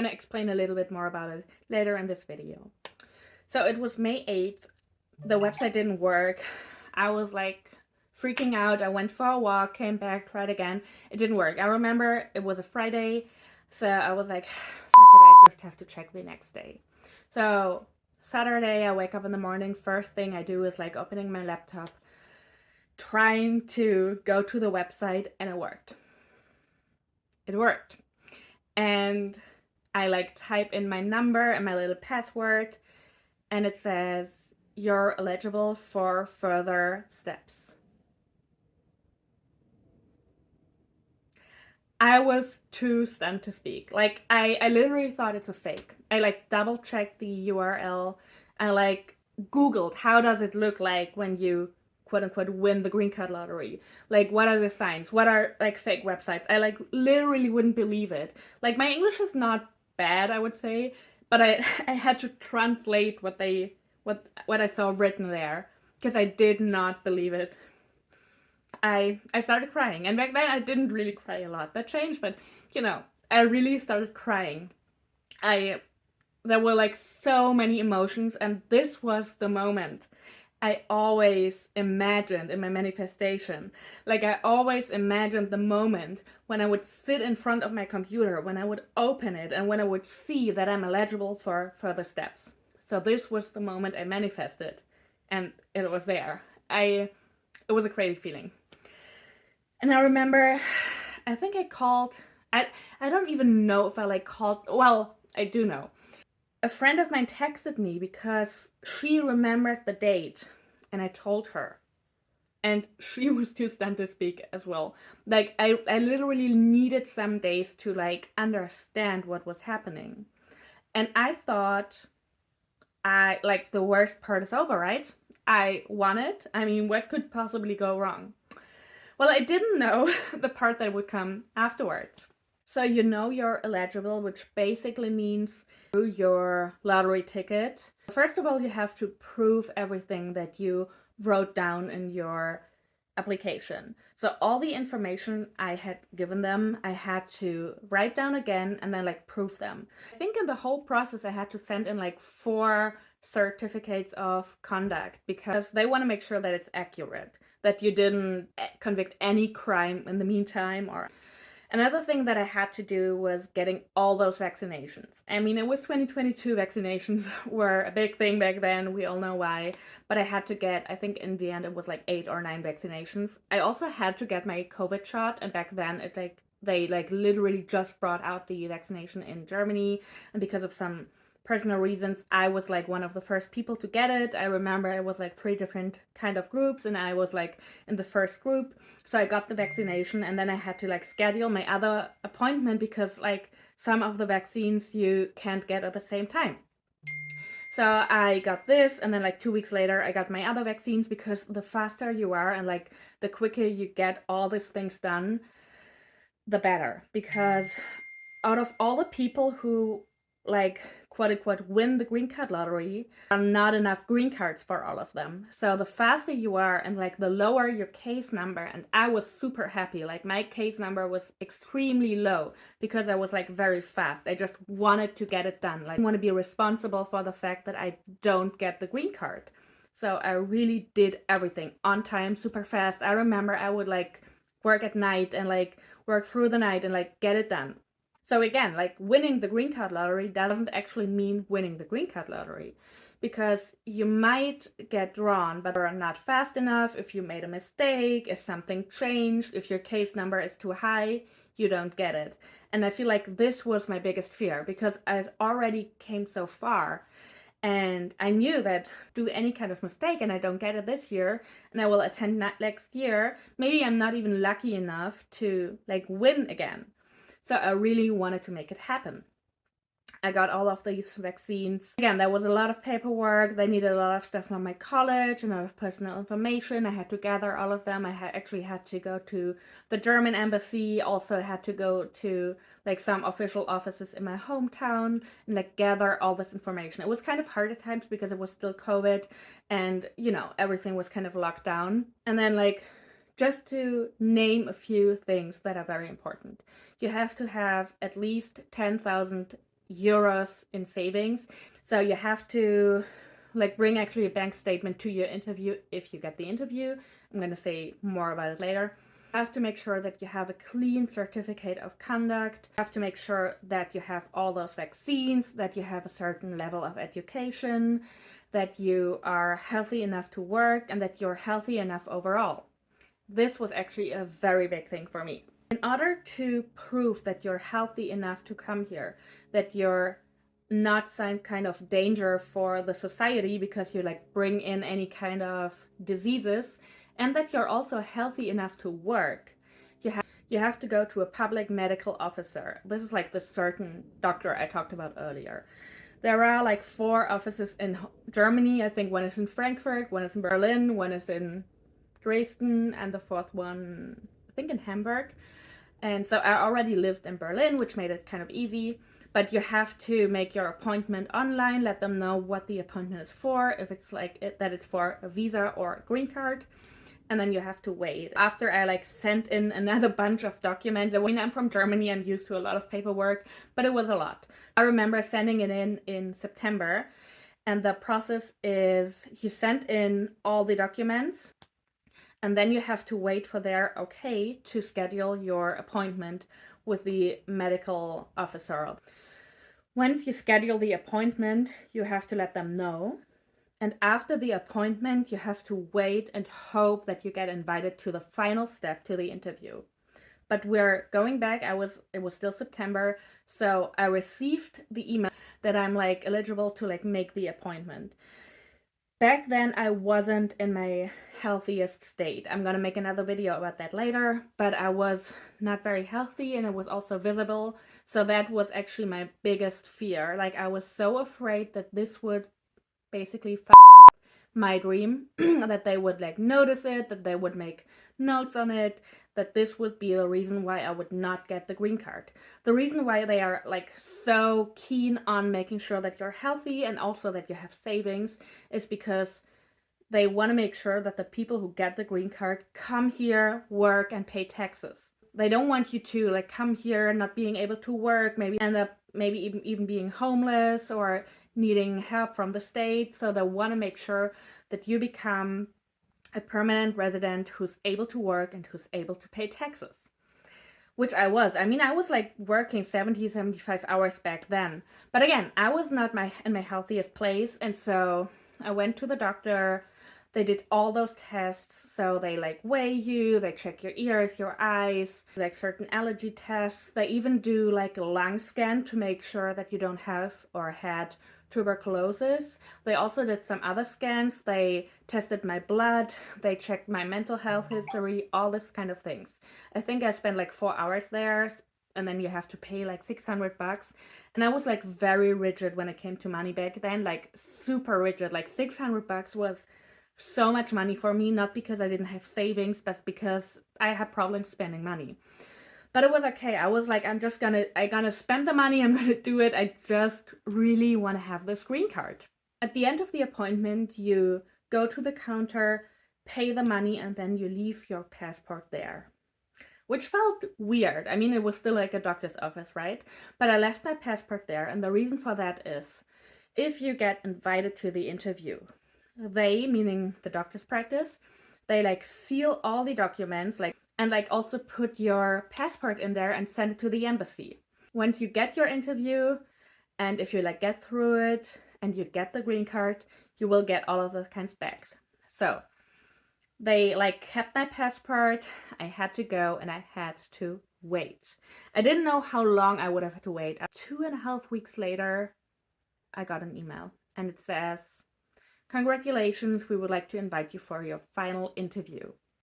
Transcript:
I'm going to explain a little bit more about it later in this video. So it was May 8th. The website didn't work. I was like freaking out. I went for a walk, came back, tried again. It didn't work. I remember it was a Friday, so I was like, fuck it, I just have to check the next day. So Saturday, I wake up in the morning. First thing I do is like opening my laptop, trying to go to the website, and it worked. It worked. And I like type in my number and my little password, and it says, you're eligible for further steps. I was too stunned to speak. Like, I literally thought it's a fake. I like double checked the URL. I like Googled how does it look like when you quote unquote win the green card lottery. Like, what are the signs? What are like fake websites? I like literally wouldn't believe it. Like, my English is not bad, I would say, but I had to translate what I saw written there because I did not believe it. I started crying, and back then I didn't really cry a lot. That changed, but I really started crying. There were like so many emotions, and this was the moment I always imagined in my manifestation. Like, I always imagined the moment when I would sit in front of my computer, when I would open it, and when I would see that I'm eligible for further steps. So this was the moment I manifested, and it was there. It was a crazy feeling. And I remember, I think I called, I don't even know if I like called, well, I do know. A friend of mine texted me because she remembered the date, and I told her. And she was too stunned to speak as well. Like, I literally needed some days to like understand what was happening. And I thought, like, the worst part is over, right? I won it. I mean, what could possibly go wrong? Well, I didn't know the part that would come afterwards. So you're eligible, which basically means your lottery ticket. First of all, you have to prove everything that you wrote down in your application. So all the information I had given them, I had to write down again and then like prove them. I think in the whole process, I had to send in like 4 certificates of conduct because they want to make sure that it's accurate, that you didn't convict any crime in the meantime. Or another thing that I had to do was getting all those vaccinations. I mean, it was 2022, vaccinations were a big thing back then. We all know why. But I had to get, I think in the end, it was like 8 or 9 vaccinations. I also had to get my COVID shot. And back then, they literally just brought out the vaccination in Germany. And because of some personal reasons, I was like one of the first people to get it. I remember it was like 3 different kind of groups, and I was like in the first group. So I got the vaccination, and then I had to like schedule my other appointment because like some of the vaccines you can't get at the same time. So I got this, and then like 2 weeks later I got my other vaccines, because the faster you are and like the quicker you get all these things done, the better. Because out of all the people who like quote unquote win the green card lottery, are not enough green cards for all of them. So the faster you are and like the lower your case number, and I was super happy. Like, my case number was extremely low because I was like very fast. I just wanted to get it done. Like, I want to be responsible for the fact that I don't get the green card. So I really did everything on time, super fast. I remember I would like work at night and like work through the night and like get it done. So again, like, winning the green card lottery doesn't actually mean winning the green card lottery, because you might get drawn, but are not fast enough. If you made a mistake, if something changed, if your case number is too high, you don't get it. And I feel like this was my biggest fear, because I've already came so far. And I knew that do any kind of mistake and I don't get it this year, and I will attend next year, maybe I'm not even lucky enough to like win again. So I really wanted to make it happen. I got all of these vaccines. Again, there was a lot of paperwork. They needed a lot of stuff from my college, a lot of personal information. I had to gather all of them. I actually had to go to the German embassy. Also, I had to go to like some official offices in my hometown and like gather all this information. It was kind of hard at times because it was still COVID, and everything was kind of locked down. And then like, just to name a few things that are very important. You have to have at least 10,000 euros in savings. So you have to like bring actually a bank statement to your interview if you get the interview. I'm going to say more about it later. You have to make sure that you have a clean certificate of conduct. You have to make sure that you have all those vaccines, that you have a certain level of education, that you are healthy enough to work, and that you're healthy enough overall. This was actually a very big thing for me. In order to prove that you're healthy enough to come here, that you're not some kind of danger for the society because you like bring in any kind of diseases, and that you're also healthy enough to work, you have to go to a public medical officer. This is like the certain doctor I talked about earlier. There are like 4 offices in Germany. I think one is in Frankfurt, one is in Berlin, one is in Dresden, and the 4th one, I think, in Hamburg. And so I already lived in Berlin, which made it kind of easy. But you have to make your appointment online, let them know what the appointment is for, if it's like that it's for a visa or a green card. And then you have to wait. After I like sent in another bunch of documents, I mean, I'm from Germany, I'm used to a lot of paperwork, but it was a lot. I remember sending it in September, and the process is you send in all the documents, and then you have to wait for their okay to schedule your appointment with the medical officer. Once you schedule the appointment, you have to let them know. And after the appointment, you have to wait and hope that you get invited to the final step, to the interview. But we're going back, it was still September, so I received the email that I'm like eligible to like make the appointment. Back then, I wasn't in my healthiest state. I'm gonna make another video about that later, but I was not very healthy, and it was also visible. So that was actually my biggest fear. Like, I was so afraid that this would basically f up my dream, that they would like notice it, that they would make notes on it, that this would be the reason why I would not get the green card. The reason why they are like so keen on making sure that you're healthy and also that you have savings is because they want to make sure that the people who get the green card come here, work, and pay taxes. They don't want you to like come here not being able to work, maybe end up even being homeless or needing help from the state. So they want to make sure that you become a permanent resident who's able to work and who's able to pay taxes, which I was. I mean, I was like working 70, 75 hours back then. But again, I was not in my healthiest place. And so I went to the doctor. They did all those tests. So they like weigh you, they check your ears, your eyes, like certain allergy tests. They even do like a lung scan to make sure that you don't have or had tuberculosis. They also did some other scans. They tested my blood. They checked my mental health history, all this kind of things. I think I spent like 4 hours there, and then you have to pay like $600. And I was like very rigid when it came to money back then, like super rigid. Like $600 was so much money for me, not because I didn't have savings, but because I had problems spending money. But it was okay. I was like, I'm gonna spend the money, I'm gonna do it. I just really want to have this green card. At the end of the appointment, you go to the counter, pay the money, and then you leave your passport there. Which felt weird. I mean, it was still like a doctor's office, right? But I left my passport there, and the reason for that is, if you get invited to the interview, they, meaning the doctor's practice, they like seal all the documents, like, and like also put your passport in there and send it to the embassy. Once you get your interview, and if you like get through it and you get the green card, you will get all of those kinds back. So they like kept my passport. I had to go, and I had to wait. I didn't know how long I would have to wait. 2.5 weeks later, I got an email, and it says, "Congratulations, we would like to invite you for your final interview."